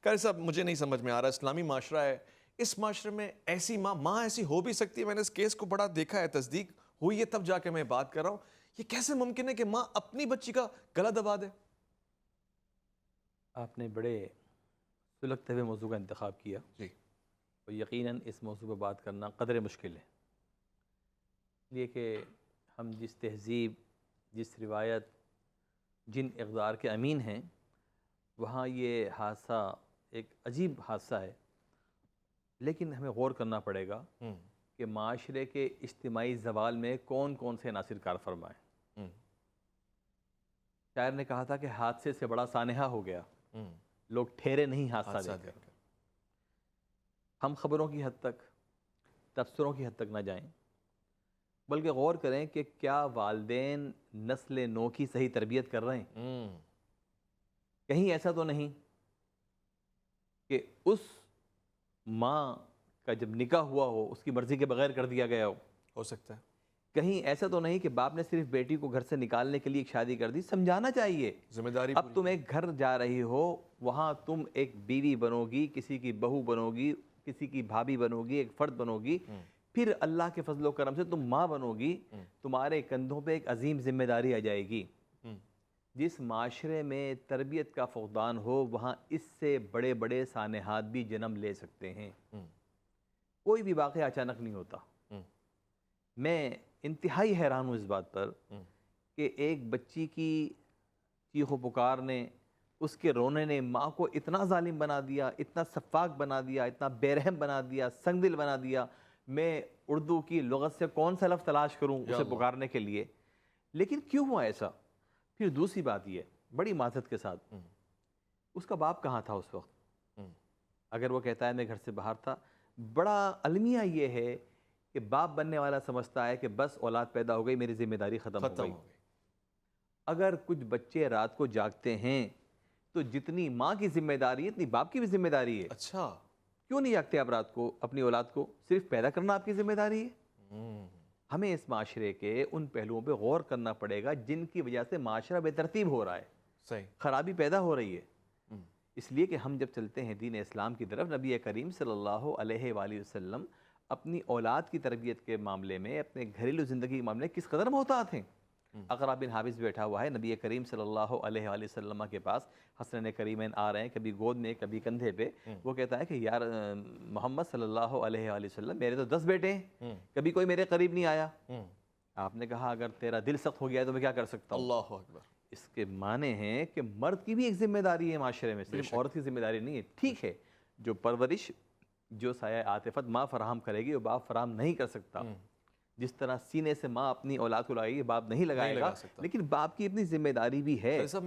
قاری صاحب مجھے نہیں سمجھ میں آ رہا، اسلامی معاشرہ ہے، اس معاشرے میں ایسی ماں ایسی ہو بھی سکتی ہے؟ میں نے اس کیس کو بڑا دیکھا ہے، تصدیق ہوئی ہے تب جا کے میں بات کر رہا ہوں. یہ کیسے ممکن ہے کہ ماں اپنی بچی کا گلا دبا دے؟ آپ نے بڑے سلگتے ہوئے موضوع کا انتخاب کیا، جی اور یقیناً اس موضوع پہ بات کرنا قدر مشکل ہے، اس لیے کہ ہم جس تہذیب، جس روایت، جن اقدار کے امین ہیں، وہاں یہ حادثہ ایک عجیب حادثہ ہے. لیکن ہمیں غور کرنا پڑے گا کہ معاشرے کے اجتماعی زوال میں کون کون سے عناصر کار فرما ہیں. شاعر نے کہا تھا کہ حادثے سے بڑا سانحہ ہو گیا، لوگ ٹھہرے نہیں حادثہ دیکھ کر. ہم خبروں کی حد تک، تبصروں کی حد تک نہ جائیں، بلکہ غور کریں کہ کیا والدین نسل نو کی صحیح تربیت کر رہے ہیں. کہیں ایسا تو نہیں کہ اس ماں کا جب نکاح ہوا ہو اس کی مرضی کے بغیر کر دیا گیا ہو سکتا ہے. کہیں ایسا تو نہیں کہ باپ نے صرف بیٹی کو گھر سے نکالنے کے لیے ایک شادی کر دی. سمجھانا چاہیے، ذمہ داری اب تم ایک گھر جا رہی ہو، وہاں تم ایک بیوی بنو گی، کسی کی بہو بنو گی، کسی کی بھابھی بنو گی، ایک فرد بنو گی، پھر اللہ کے فضل و کرم سے تم ماں بنو گی. تمہارے کندھوں پہ ایک عظیم ذمہ داری آ جائے گی. جس معاشرے میں تربیت کا فقدان ہو وہاں اس سے بڑے بڑے سانحات بھی جنم لے سکتے ہیں. کوئی بھی واقعہ اچانک نہیں ہوتا. میں انتہائی حیران ہوں اس بات پر کہ ایک بچی کی چیخ و پکار نے، اس کے رونے نے ماں کو اتنا ظالم بنا دیا، اتنا سفاک بنا دیا، اتنا بے رحم بنا دیا، سنگ دل بنا دیا. میں اردو کی لغت سے کون سا لفظ تلاش کروں اسے پکارنے کے لیے. لیکن کیوں ہوا ایسا؟ پھر دوسری بات یہ بڑی معذرت کے ساتھ، اس کا باپ کہاں تھا اس وقت؟ اگر وہ کہتا ہے میں گھر سے باہر تھا، بڑا المیہ یہ ہے کہ باپ بننے والا سمجھتا ہے کہ بس اولاد پیدا ہو گئی، میری ذمہ داری ختم ہو گئی. اگر کچھ بچے رات کو جاگتے ہیں تو جتنی ماں کی ذمہ داری ہے اتنی باپ کی بھی ذمہ داری ہے. اچھا، کیوں نہیں جاگتے آپ رات کو اپنی اولاد کو؟ صرف پیدا کرنا آپ کی ذمہ داری ہے. ہمیں اس معاشرے کے ان پہلوؤں پہ غور کرنا پڑے گا جن کی وجہ سے معاشرہ بے ترتیب ہو رہا ہے، صحیح خرابی پیدا ہو رہی ہے. اس لیے کہ ہم جب چلتے ہیں دین اسلام کی طرف، نبی کریم صلی اللہ علیہ وآلہ وسلم اپنی اولاد کی تربیت کے معاملے میں، اپنے گھریلو زندگی کے معاملے میں کس قدر محتاط ہیں. اقرا بن حابس بیٹھا ہوا ہے، نبی کریم صلی اللہ علیہ وآلہ وسلم کے پاس حسنین کریمین آ رہے ہیں، کبھی گود میں کبھی کندھے پہ. وہ کہتا ہے کہ یار محمد صلی اللہ علیہ وآلہ وسلم میرے تو 10 بیٹے ہیں، کبھی کوئی میرے قریب نہیں آیا. آپ نے کہا اگر تیرا دل سخت ہو گیا ہے تو میں کیا کر سکتا ہوں. اللہ اکبر. اس کے معنی ہیں کہ مرد کی بھی ایک ذمہ داری ہے معاشرے میں، صرف عورت کی ذمہ داری نہیں ہے. ٹھیک ہے، جو پرورش، جو سایہ عاطفت ماں فراہم کرے گی وہ باپ فراہم نہیں کر سکتا. جس طرح سینے سے ماں اپنی اولاد کو لگائے گی باپ نہیں لگائے گا، لیکن باپ کی اپنی ذمہ داری بھی ہے.